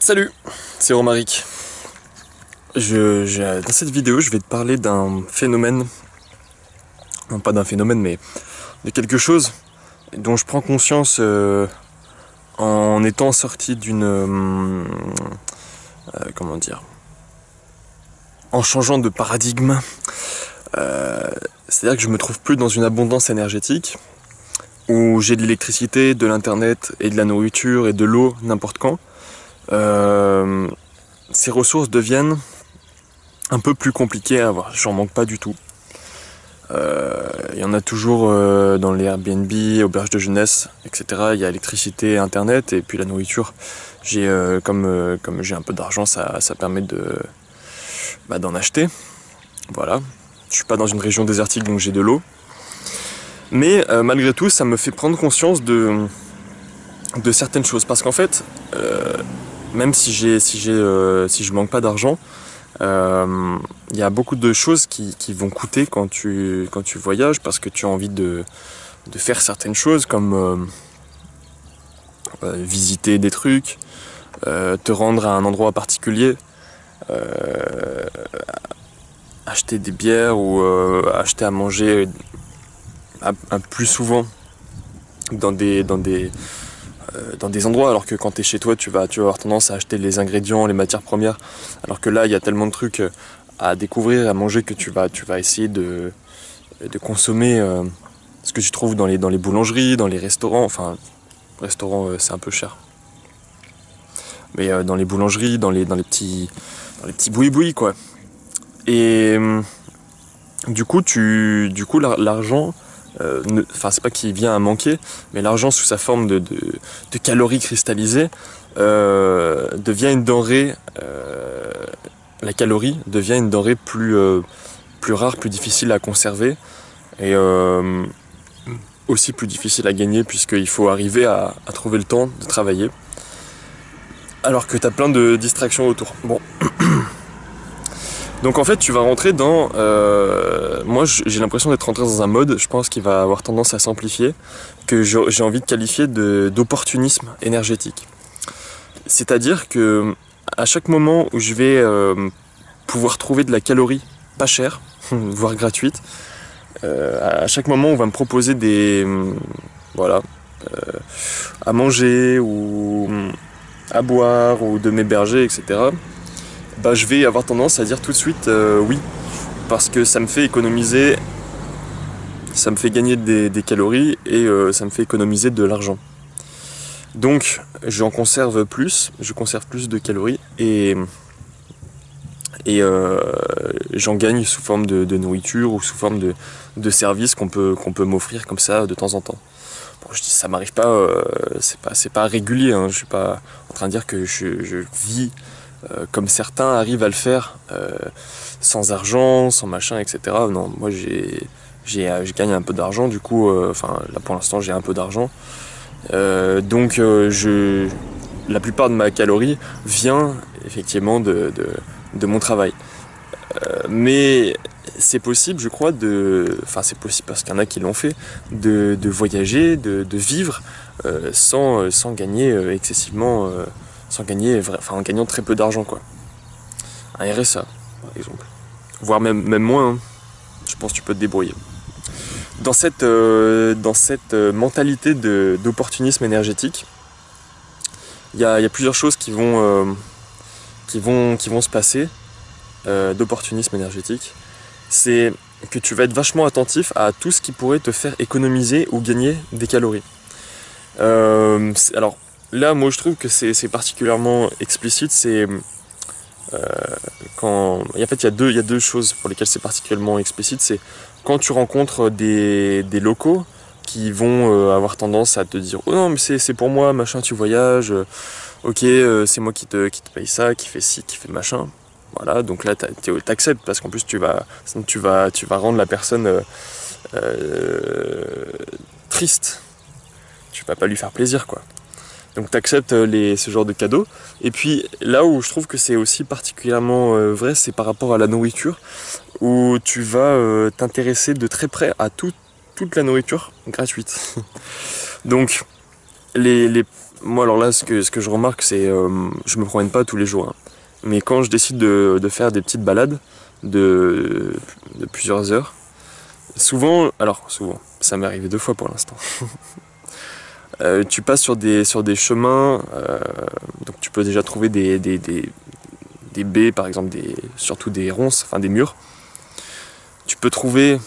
Salut, c'est Romaric. Dans cette vidéo, je vais te parler d'un phénomène, non pas d'un phénomène, mais de quelque chose dont je prends conscience en étant sorti comment dire, en changeant de paradigme. C'est-à-dire que je me trouve plus dans une abondance énergétique où j'ai de l'électricité, de l'internet et de la nourriture et de l'eau n'importe quand. Ces ressources deviennent un peu plus compliquées à avoir. J'en manque pas du tout. Il y en a toujours dans les Airbnb, auberges de jeunesse, etc. Il y a électricité, internet et puis la nourriture. Comme j'ai un peu d'argent, ça permet d'en acheter. Voilà. Je suis pas dans une région désertique donc j'ai de l'eau. Mais malgré tout, ça me fait prendre conscience de certaines choses. Parce qu'en fait, même si je manque pas d'argent, il y a beaucoup de choses qui vont coûter quand tu voyages parce que tu as envie de faire certaines choses comme visiter des trucs, te rendre à un endroit particulier, acheter des bières ou acheter à manger plus souvent dans des endroits, alors que quand tu es chez toi, tu vas avoir tendance à acheter les ingrédients, les matières premières, alors que là, il y a tellement de trucs à découvrir, à manger, que tu vas essayer de consommer ce que tu trouves dans les boulangeries, dans les restaurants, enfin, restaurants, c'est un peu cher. Mais dans les boulangeries, dans les petits boui-boui, quoi. Et du coup, l'argent, enfin c'est pas qu'il vient à manquer, mais l'argent sous sa forme de calories cristallisées devient une denrée, la calorie devient une denrée plus rare, plus difficile à conserver et aussi plus difficile à gagner puisqu'il faut arriver à trouver le temps de travailler alors que t'as plein de distractions autour. Bon. Donc en fait tu vas rentrer dans... moi j'ai l'impression d'être rentré dans un mode, je pense qu'il va avoir tendance à s'amplifier, que j'ai envie de qualifier d'opportunisme énergétique. C'est-à-dire que à chaque moment où je vais pouvoir trouver de la calorie pas chère, voire gratuite, à chaque moment on va me proposer à manger ou à boire ou de m'héberger, etc. Bah, je vais avoir tendance à dire tout de suite oui, parce que ça me fait économiser, ça me fait gagner des calories et ça me fait économiser de l'argent. Donc je conserve plus de calories et j'en gagne sous forme de nourriture ou sous forme de services qu'on peut m'offrir comme ça de temps en temps. Bon, je dis ça m'arrive pas, c'est pas régulier, hein, je suis pas en train de dire que je vis comme certains arrivent à le faire sans argent, sans machin, etc. Non, moi je gagne un peu d'argent, du coup, là pour l'instant j'ai un peu d'argent. Donc la plupart de ma calorie vient effectivement de mon travail. Mais c'est possible, je crois, c'est possible parce qu'il y en a qui l'ont fait, de voyager, de vivre sans gagner excessivement, en gagnant très peu d'argent, quoi. Un RSA, par exemple. Voire même moins, hein. Je pense que tu peux te débrouiller. Dans cette mentalité d'opportunisme énergétique, il y a plusieurs choses qui vont se passer d'opportunisme énergétique. C'est que tu vas être vachement attentif à tout ce qui pourrait te faire économiser ou gagner des calories. Alors là, moi je trouve que c'est particulièrement explicite. C'est en fait il y a deux choses pour lesquelles c'est particulièrement explicite. C'est quand tu rencontres des locaux qui vont avoir tendance à te dire oh non mais c'est pour moi machin, tu voyages, ok, c'est moi qui te paye ça, qui fait ci, qui fait machin. Voilà, donc là t'acceptes parce qu'en plus tu vas rendre la personne triste. Tu vas pas lui faire plaisir, quoi. Donc t'acceptes ce genre de cadeaux. Et puis là où je trouve que c'est aussi particulièrement vrai, c'est par rapport à la nourriture, où tu vas t'intéresser de très près à toute la nourriture gratuite. Donc moi alors là, ce que je remarque, c'est je me promène pas tous les jours, hein. Mais quand je décide de faire des petites balades de, de plusieurs heures, souvent, ça m'est arrivé 2 fois pour l'instant. Tu passes sur des chemins, donc tu peux déjà trouver des baies, par exemple, surtout des ronces, enfin des murs. Tu peux trouver,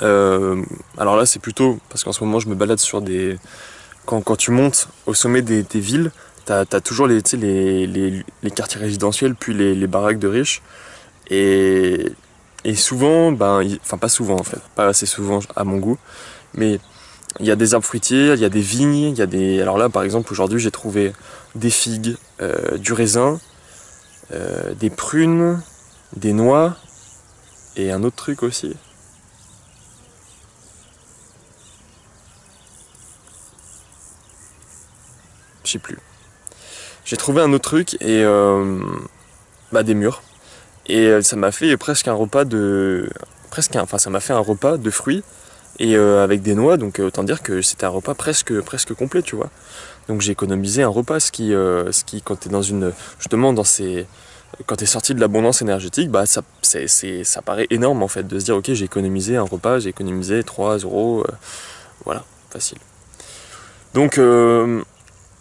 alors là c'est plutôt, parce qu'en ce moment je me balade sur des... Quand tu montes au sommet des villes, t'as toujours tu sais, les quartiers résidentiels, puis les baraques de riches. Et, et souvent, enfin pas souvent en fait, pas assez souvent à mon goût, mais il y a des arbres fruitiers, il y a des vignes, il y a des... Alors là par exemple aujourd'hui j'ai trouvé des figues, du raisin, des prunes, des noix et un autre truc aussi. Je sais plus. J'ai trouvé un autre truc et des mûres. Et ça m'a fait presque un repas de... Enfin ça m'a fait un repas de fruits et avec des noix, donc autant dire que c'était un repas presque complet, tu vois. Donc j'ai économisé un repas, ce qui quand t'es dans une... Justement dans ces... Quand t'es sorti de l'abondance énergétique, ça paraît énorme en fait, de se dire ok j'ai économisé un repas, j'ai économisé 3 euros, voilà, facile. Donc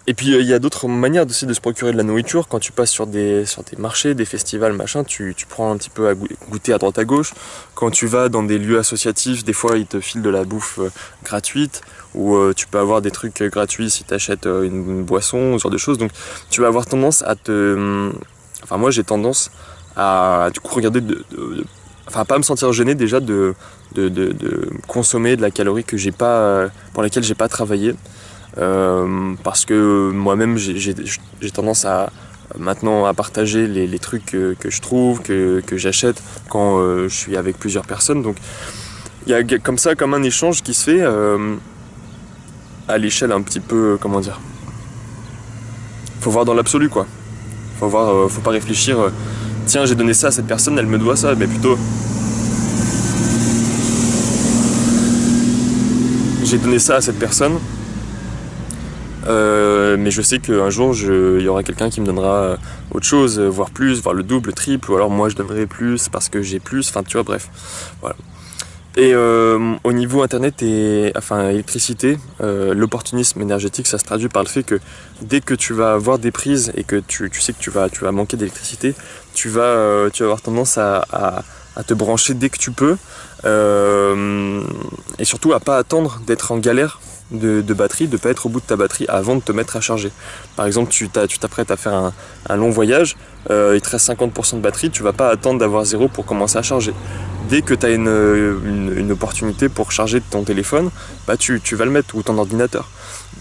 et puis il y a d'autres manières aussi de se procurer de la nourriture. Quand tu passes sur des marchés, des festivals, machin, tu prends un petit peu à goûter à droite à gauche. Quand tu vas dans des lieux associatifs, des fois ils te filent de la bouffe gratuite, ou tu peux avoir des trucs gratuits si tu achètes une boisson, ce genre de choses. Donc tu vas avoir tendance à te... Enfin moi j'ai tendance à du coup regarder enfin pas me sentir gêné déjà de consommer de la calorie que j'ai pas, pour laquelle j'ai pas travaillé. Parce que moi-même j'ai tendance à maintenant à partager les trucs que je trouve, que j'achète quand je suis avec plusieurs personnes. Donc il y a comme ça comme un échange qui se fait à l'échelle un petit peu, comment dire, faut voir dans l'absolu quoi. Faut pas réfléchir, tiens j'ai donné ça à cette personne, elle me doit ça, mais plutôt j'ai donné ça à cette personne. Mais je sais qu'un jour il y aura quelqu'un qui me donnera autre chose, voire plus, voire le double, le triple, ou alors moi je donnerai plus parce que j'ai plus, enfin tu vois, bref. Voilà. Et au niveau internet et enfin électricité, l'opportunisme énergétique ça se traduit par le fait que dès que tu vas avoir des prises et que tu sais que tu vas manquer d'électricité, tu vas avoir tendance à te brancher dès que tu peux, et surtout à pas attendre d'être en galère de batterie, de pas être au bout de ta batterie avant de te mettre à charger. Par exemple, tu t'apprêtes à faire un long voyage, il te reste 50% de batterie, tu vas pas attendre d'avoir zéro pour commencer à charger. Dès que tu as une opportunité pour charger ton téléphone, tu vas le mettre, ou ton ordinateur.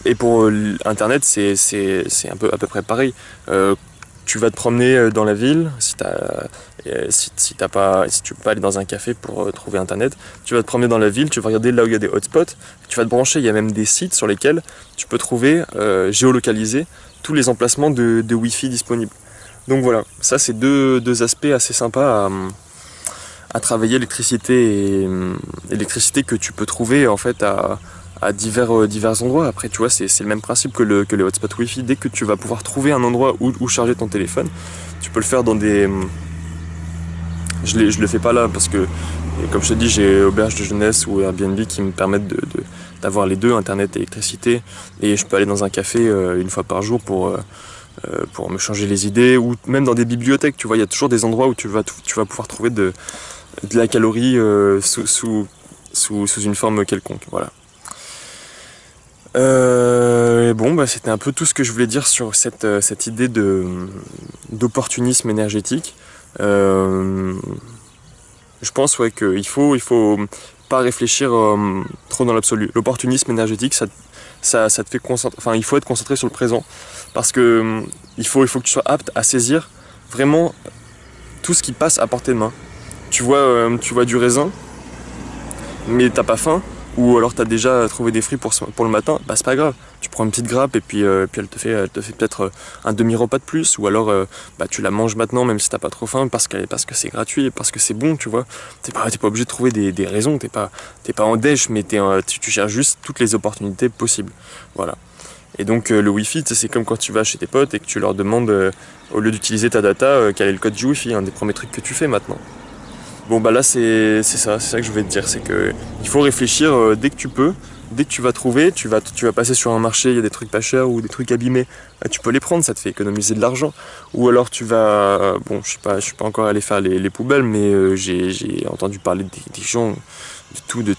Et pour internet, c'est à peu près pareil. Tu vas te promener dans la ville, si tu peux pas aller dans un café pour trouver internet, tu vas te promener dans la ville, tu vas regarder là où il y a des hotspots, tu vas te brancher, il y a même des sites sur lesquels tu peux trouver, géolocaliser tous les emplacements de Wi-Fi disponibles. Donc voilà, ça c'est deux aspects assez sympas à travailler l'électricité que tu peux trouver en fait à divers endroits. Après tu vois c'est le même principe que les hotspots Wi-Fi. Dès que tu vas pouvoir trouver un endroit où charger ton téléphone, tu peux le faire dans des... Je le fais pas là parce que comme je te dis j'ai auberge de jeunesse ou Airbnb qui me permettent d'avoir les deux, internet et électricité, et je peux aller dans un café une fois par jour pour me changer les idées, ou même dans des bibliothèques, tu vois, il y a toujours des endroits où tu vas pouvoir trouver de la calorie sous une forme quelconque, voilà. C'était un peu tout ce que je voulais dire sur cette idée d'opportunisme énergétique. Je pense qu'il faut pas réfléchir trop dans l'absolu. L'opportunisme énergétique, ça te fait concentrer, enfin il faut être concentré sur le présent, parce que il faut que tu sois apte à saisir vraiment tout ce qui passe à portée de main. Tu vois du raisin, mais t'as pas faim, ou alors t'as déjà trouvé des fruits pour le matin, c'est pas grave. Tu prends une petite grappe et puis elle te fait peut-être un demi-repas de plus, ou alors tu la manges maintenant même si t'as pas trop faim parce que c'est gratuit, parce que c'est bon, tu vois. T'es pas obligé de trouver des raisons, t'es pas en déche, mais tu cherches juste toutes les opportunités possibles. Voilà. Et donc le Wi-Fi, c'est comme quand tu vas chez tes potes et que tu leur demandes, au lieu d'utiliser ta data, quel est le code du Wi-Fi, un des premiers trucs que tu fais maintenant. Bon bah là c'est ça que je voulais te dire, c'est que il faut réfléchir dès que tu peux, dès que tu vas trouver, tu vas passer sur un marché, il y a des trucs pas chers ou des trucs abîmés, tu peux les prendre, ça te fait économiser de l'argent. Ou alors tu vas, bon je suis pas encore allé faire les poubelles, mais j'ai entendu parler des gens de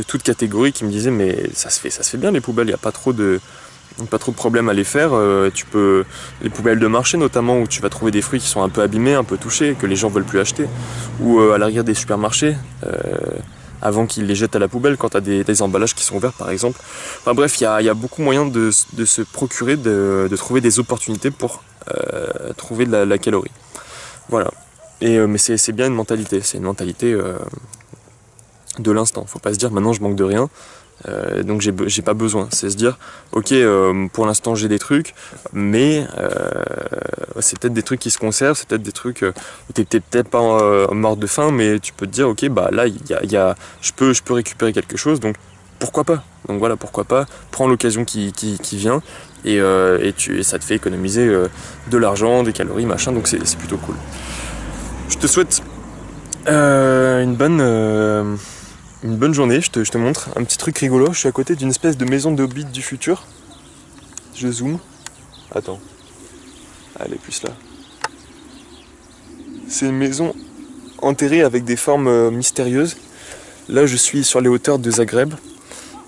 toute catégorie qui me disaient mais ça se fait bien les poubelles, il n'y a pas trop de problème à les faire. Les poubelles de marché notamment, où tu vas trouver des fruits qui sont un peu abîmés, un peu touchés, que les gens veulent plus acheter, ou à l'arrière des supermarchés, avant qu'ils les jettent à la poubelle quand tu as des emballages qui sont ouverts par exemple. Enfin bref, il y a beaucoup moyen de se procurer, de trouver des opportunités pour trouver de la calorie. Voilà. Mais c'est bien une mentalité, c'est une mentalité de l'instant. Faut pas se dire maintenant je manque de rien. Donc j'ai pas besoin, c'est se dire ok, pour l'instant j'ai des trucs, mais c'est peut-être des trucs qui se conservent, c'est peut-être des trucs où t'es peut-être pas mort de faim, mais tu peux te dire ok, bah là je peux récupérer quelque chose, donc pourquoi pas. Donc voilà, pourquoi pas, prends l'occasion qui vient, et ça te fait économiser de l'argent, des calories, machin, donc c'est plutôt cool. Je te souhaite une bonne journée. Je te montre un petit truc rigolo. Je suis à côté d'une espèce de maison de hobbit du futur. Je zoome. Attends. Elle est plus là. C'est une maison enterrée avec des formes mystérieuses. Là, je suis sur les hauteurs de Zagreb.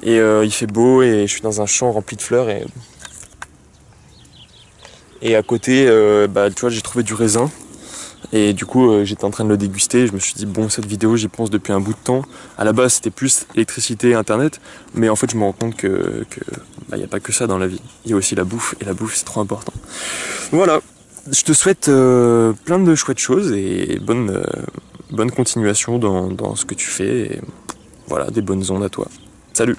Et il fait beau et je suis dans un champ rempli de fleurs. Et à côté, tu vois, j'ai trouvé du raisin. Et du coup j'étais en train de le déguster, je me suis dit bon, cette vidéo j'y pense depuis un bout de temps. À la base c'était plus électricité et internet, mais en fait je me rends compte que y a pas que ça dans la vie. Il y a aussi la bouffe, et la bouffe c'est trop important. Voilà, je te souhaite plein de chouettes choses et bonne continuation dans ce que tu fais. Et voilà, des bonnes ondes à toi. Salut!